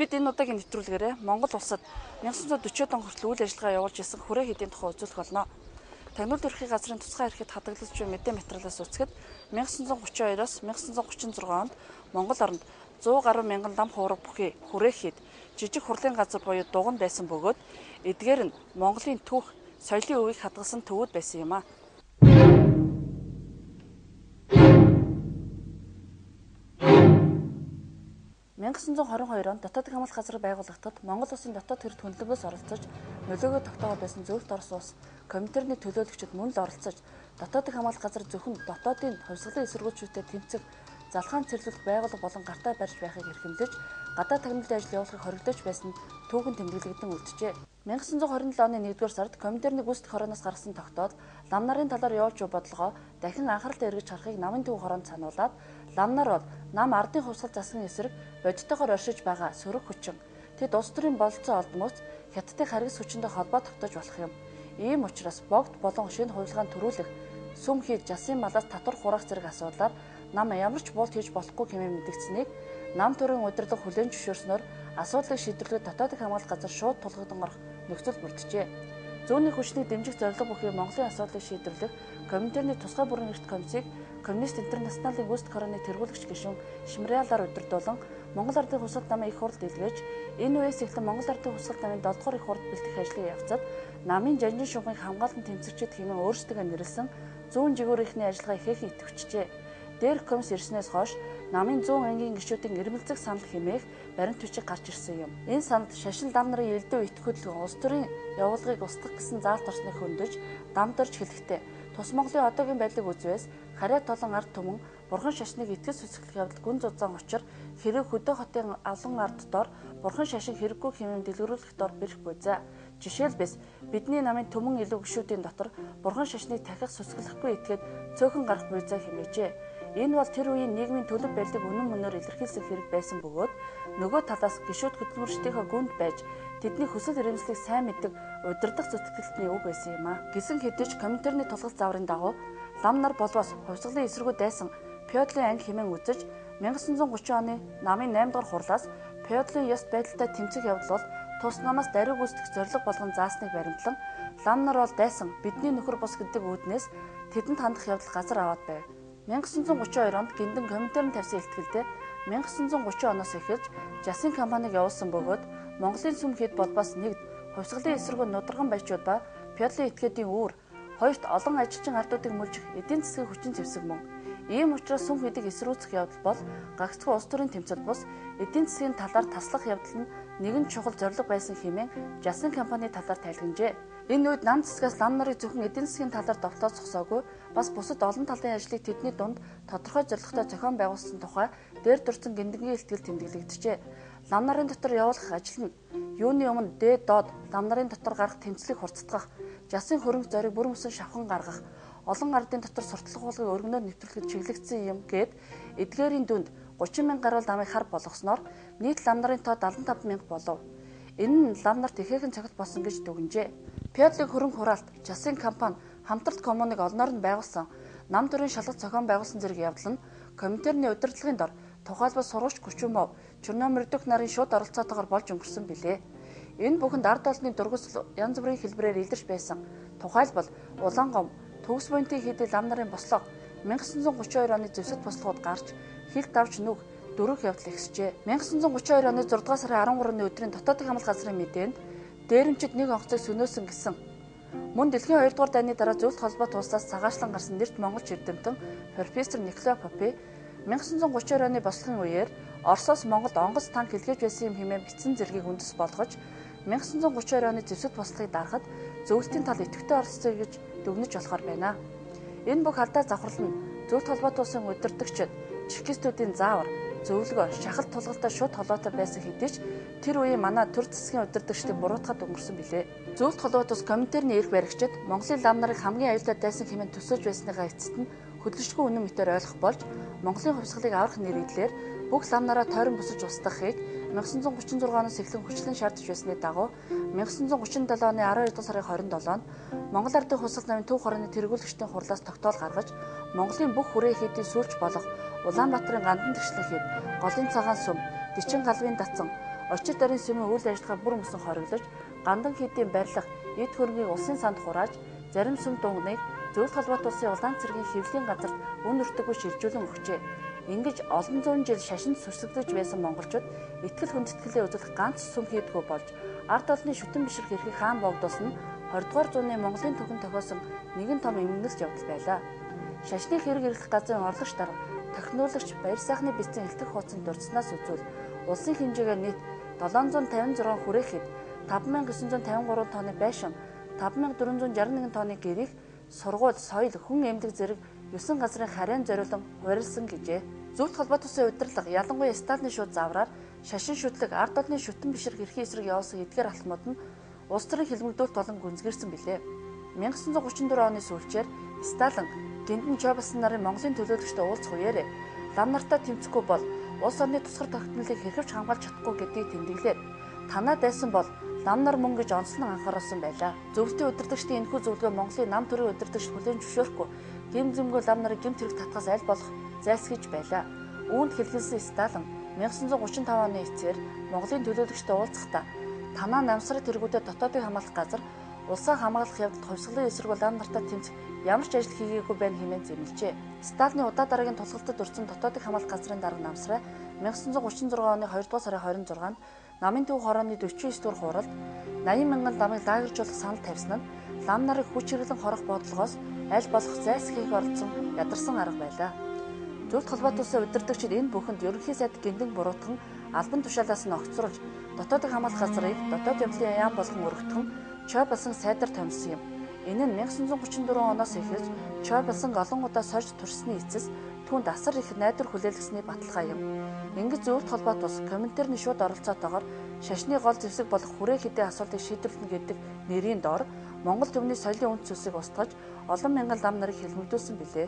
Бид энэ удаагийн нэвтрүүлгээрээ Монгол улсад 1940-од он хүртэл үйл ажиллагаа явуулж исэн хүрээ хэдийн тухай үзүүлэх болно. Тагнуул ерхий газрын тусгай эрхэд хадгалж буй мэдээ материалаас үзэхэд 1932-оос 1936 онд Монгол оронд 100 гаруй мянган лам хуурга бүхий хүрээ хэд жижиг хурлын газар буюу дуган байсан бөгөөд эдгээр нь Монголын түүх, соёлын өвийг хадгалсан төвүүд байсан юм а. 1922 онд дотоодын хамгаалах газрыг байгуулахдад Монгол улсын дотоод хэрэг хөндлөгөөс оролцож нөлөөгөө тогтоогод байсан зөвлөлт Орос улс Коминтерний төлөөлөгчид мөн л оролцож дотоодын хамгаалах газар зөвхөн дотоодын хувьсгалын эсэргүүцчүүдэд тэмцэх залхаан цэрлүүлэх байгууллага болон гартаа барьж байхыг эрхэмлэж гадаад тагнуулын ажил явуулахыг хоригдож байсан түүхэн тэмдэглэгдэн үлджээ. 1927 оны 1-р сард Коминтерний гүйцэтгэх хорооноос гаргасан тогтоод лам нарын талаар явуулж буй бодлогоо дахин анхааралтай эргэж харахыг намын төв хороонд сануулад лам нар бол нам ардын хувьсгал засгийн эсрэг бодитойгоор оршиж байгаа сөрөг хүчин. Тэд улс төрийн бололцоо олдмоц хятадын харгас хүчиндээ холбоо тогтоож болох юм. Ийм учраас богд болон шинэ хувилгаанд төрүүлэх сүм хийж жасын малаас татвар хураах зэрэг асуудлаар нам ямар ч буулт хийж болохгүй хэмээн мэдгдсэнийг нам төрийн удирдлага хүлээн зөвшөөрснөөр асуудлыг шийдвэрлэхэд дотоодын хамгаалах газар шууд тулгуудан орох нөхцөл бүрджээ. Зүүнний хүчнийг дэмжих зорилго бүхий Монголын асуудлыг шийдвэрлэх Коминтерний тусгай бүрэн эрхт комиссийг Коммунист интернационалын гүйцэтгэх хорооны тэргүүлэгч гишүүн Шимрялаар удирдуулан Монгол Ардын хувьсгал намын их хурлд илгээж энэ үеэс эхлэн Монгол Ардын хувьсгал намын 7 дугаар их хурд бэлтгэх ажлыг явцад намын жанжин шугамыг хамгаалан тэмцэгчид хэмээн өөрсдөө нэрлсэн зүүн жигүүрийнхний ажиллагаа ихээхэн идэвхжээ. Дээрх комисс ирснээс хойш намын 100 ангийн гишүүдийн ирмэлцэх санал хэмээх баримт бичиг гарч ирсэн юм. Энэ саналд шашин лам нарын элдв итгэхүйдэл улс төрийн явуулгыг устгах гэсэн заалт орсныг хөндөж дамдорж хэлэхдээ тус Монголын одоогийн байдлыг үзвээс харьяа толон ард түмэн бурхан шашныг итгэж сүсгэлэх явдал гүн зузаан учир хэрэг хөдөө хотын олон ард дор бурхан шашин хэрэггүй хэмээн дэлгэрүүлэх дор бэрх буйзаа. Жишээлбэл бидний намын түмэн илүү гишүүдийн дотор бурхан шашныг дахих сүсгэлэхгүй итгээд цөөхөн гарах буйзаа хэмээжээ. Энэ бол тэр үеийн нийгмийн төлөв байдлыг үнэн мөнөөр илэрхийлсэн хэрэг байсан бөгөөд нөгөө талаас гишүүд хөдөлмөрчдийнхөө гүнд байж тэдний хүсэл эрмэлзлийг сайн мэддэг удирдах зүтгэлтний үг байсан юм а. Гисэн хэдиж Коминтерний тулгалт зааврын дагуу лам нар болвоос хувьсгалын эсрэгүүд дайсан феодалын анги хэмээн үзэж 1930 оны намын 8 дугаар хурлаас феодалын ёс байдалтай тэмцэх явдал бол тус намаас даруй гүйцэтгэх зорилго болгон заасныг баримтлан лам нар бол дайсан бидний нөхөр бус гэдэг үүднээс тэдэнд хандах явдал газар аваад байв. 1932 онд Гиндэн Коминтерн тавьсан илтгэлдээ 1930 оноос эхэлж жасын кампаниг явуулсан бөгөөд Монголын сүм хэд болбоос нэгд хувьсгалын эсрэгүүд нударган баячууд ба феодалын этгээдийн үүр хоёрт олон ажилчин ардуудыг мүлжих эдийн засгийн хүчин зэвсэг мөн. Ийм учраас сүм хэдийг эсрүүцэх явдал бол гагцхүү улс төрийн тэмцэл бус эдийн засгийн талаар таслах явдал нь нэгэн чухал зорилго байсан хэмээн жасын кампани талаар тайлгнажээ. Энэ үед нам засгаас лам нарыг зөвхөн эдийн засгийн талаар довтлоод зогсоогүй бас бусад олон талын ажлыг тэдний дунд тодорхой зорилготой зохион байгуулсан тухай дээр дурдсан гиндэнгийн илтгэл тэмдэглэгдэжээ. Лам нарын дотор явуулах ажил нь юуны өмнө дээд доод лам нарын дотор гарах тэмцлийг хурцдах, жасын хөрөнгө зориг бүр мөсөн шавхан гаргах, олон ардын дотор сурталчилах хуулгыг өргөнөөр нэвтрүүлэхэд чиглэгдсэн юм гээд эдгээрийн дүнд 30 мянга гаруй ламыг хар болгосноор нийт лам нарын тоо 75 мянга болов. Энэ нь лам нарт ихээхэн цогт болсон гэж дүгнжээ. Феодалын хөрөнгө хураалт, жасын кампани, хамтралт коммуныг олноор нь байгуулсан, нам төрийн шалгалт зохион байгуулсан зэрэг явдал нь Коминтерний удирдлагын дор тухайлбал сургагч Кучумов, Черномырдүх нарын шууд оролцоотойгоор болж өнгөрсөн билээ. Энэ бүхэнд ард олонны дургус янз бүрийн хэлбэрээр илэрч байсан. Тухайлбал Улаангом, Төгс буянтын хийдийн лам нарын бослого 1932 оны зэвсэг бослогууд гарч хил давж нүх дөрвөх явдал ихсжээ. 1932 оны 6 дугаар сарын 13-ны өдрийн дотоодын хамгаалах газрын мэдээнд дээрэмчид нэг онцгой сүнөөсөн гэсэн. Мөн дэлхийн 2 дугаар дайны дараа зөвлөлт холбоот улсаас цагаачлан гарсан нэрт монголч эрдэмтэн профессор Николай Попе 1932 оны бослогын үеэр Оросоос Монголд онгоц танк илгээж байсан юм хэмээн бичсэн зэргийг үндэс болгож 1932 оны зэвсэг бослогыг дарахад зөвлөлтийн тал идэвхтэй оролцсон гэж дүгнэж болохоор байна. Энэ бүх алдаа завхрал нь зөвлөлт холбоот улсын удирдагчид, чекистүүдийн заавар, зөвлөгөө, шахалт тулгалтай шууд холбоотой байсан хэдий ч тэр үеийн манай төр засгийн удирдагчдыг буруутгаад өнгөрсөн билээ. Зөвлөлт холбоот ус Коминтерний эрх баригчид Монголын лам нарыг хамгийн аюултай дайсан хэмээн төсөөлж байсныгаа эцэст нь хөдөлшгүй үнэн мэтээр ойлгох болж Монголын хувьсгалыг аврах нэрийдлэр бүх лам нараа тойрон босож устгахыг 1936 оноос эхлэн хүчлэн шаардж байсны дагуу 1937 оны 12 дугаар сарын 27-нд Монгол Ардын хувьсгал намын төв хорооны тэргүүлэгчдийн хурлаас тогтоол гаргаж Монголын бүх хүрээ хэдийн сүүлч болох Улаанбаатарын гандан тэгшлэн хэд, голын цагаан сүм, Дэчин галвын дацан, Очир дарын сүмийн үйл ажиллагаа бүр мөсөн хориглож, гандан хийдийн барилга, эд хөрөнгийг улсын санд хурааж, зарим сүм дунгныг Зөвлөлт холбоот улсын улаан цэргийн хэвлэлийн газарт үн өртөггүй шилжүүлэн өгчээ. Ингэж олон зуун жил шашинд сүсэгдэж байсан монголчууд итгэл хүндэтгэлээ үзүүлэх ганц сүм хийдгүү болж, ард олны шүтэн бишрэх эрхийг хаан богдуулсан нь 20 дугаар зууны Монголын түүхэнд тохиосон нэгэн том эмгэнэлт явдал байлаа. Шашны хэрэг эрхлэх газрын орлогч дарга, тохинулагч баяр сайхны бэлцэн элдэх хуудсанд дурдсанаас үзвэл улсын хэмжээгээр нийт 756 хүрээхэд 5953 тонны байшин, 5461 тонны гэрийг сургууль, соёл, хүн эмнэлэг зэрэг 9 газрын харийн зориулан хуурилсан гэжээ. Зөвлөлт холбоот улсын удирдлага, ялангуяа Сталины шууд завраар шашин шүтлэг, ард олны шүтэн бишрэх эрхийн эсрэг явуулсан эдгээр алтмууд нь улс төрийн хилмигдүүлэлт болон гүнзгийрсэн билээ. 1934 оны сүүлчээр Сталин гиндэн Чобалсан нарын Монголын төлөөлөгчдөд уулзах үеэр лам нартаа тэмцэхгүй бол улс орны тусгар тогтнолыг хэрхэвч хамгаалж чадахгүй гэдгийг тэмдэглээд танаа дайсан бол лам нар мөн гэж онцлон анхааруулсан байлаа. Зөвлөлтийн удирдагчдын энэхүү зөвлөгөө Монголын нам төрийн удирдагч бүлээн зөвшөөрөхгүй гим зэмгүй лам нарыг гэмт хэрэг татхаас аль болох зайлсхийж байлаа. Үүнд хэлхэлсэн Сталин 1935 оны эцээр Монголын төлөөлөгчдөд уулзахдаа танаа намсрал тэргүүдэд дотоодын хамгаалах газар улсаа хамгаалах явдалд хувьсгалын эсрэг лам нартаа тэмцэх ямар ч ажил хийгээгүй байна хэмээн зэмлэжээ. Сталины удаа дараагийн тулгалтад өртсөн дотоодын хамгаалах газрын дарга намсраа 1936 оны 2 дугаар сарын 26-нд намын төв хорооны 49 дугаар хуралд 80 мянган ламыг лагержуулах санал тавьсан нь лам нарыг хүч хэрэглэн хорох бодлогоос аль болох зайлсхийх оролцсон ядарсан арга байлаа. Зөвлөлт холбоот улсын удирдагчид энэ бүхэнд ерөнхий сайд гиндэн буруутган албан тушаалаас нь огцруулж дотоодын хамгаалах газрыг дотоод явдлын яам болгон өргөтгөн Чобалсан сайдар томилсон юм. Энэ нь 1934 оноос эхэлж Чобалсан олон удаа сорж турсны эцэс түүнд асар их найдвар хүлээлгэсний баталгаа юм. Ингэж зөвлөлт холбоот улс Коминтерны шууд оролцоотойгоор шашны гол зэвсэг болох хүрээ хэдийн асуудлыг шийдвэрлэнэ гэдэг нэрийн доор Монгол түмний соёлын үнд цэвсийг устгаж олон мянган лам нарыг хэлмэгдүүлсэн билээ.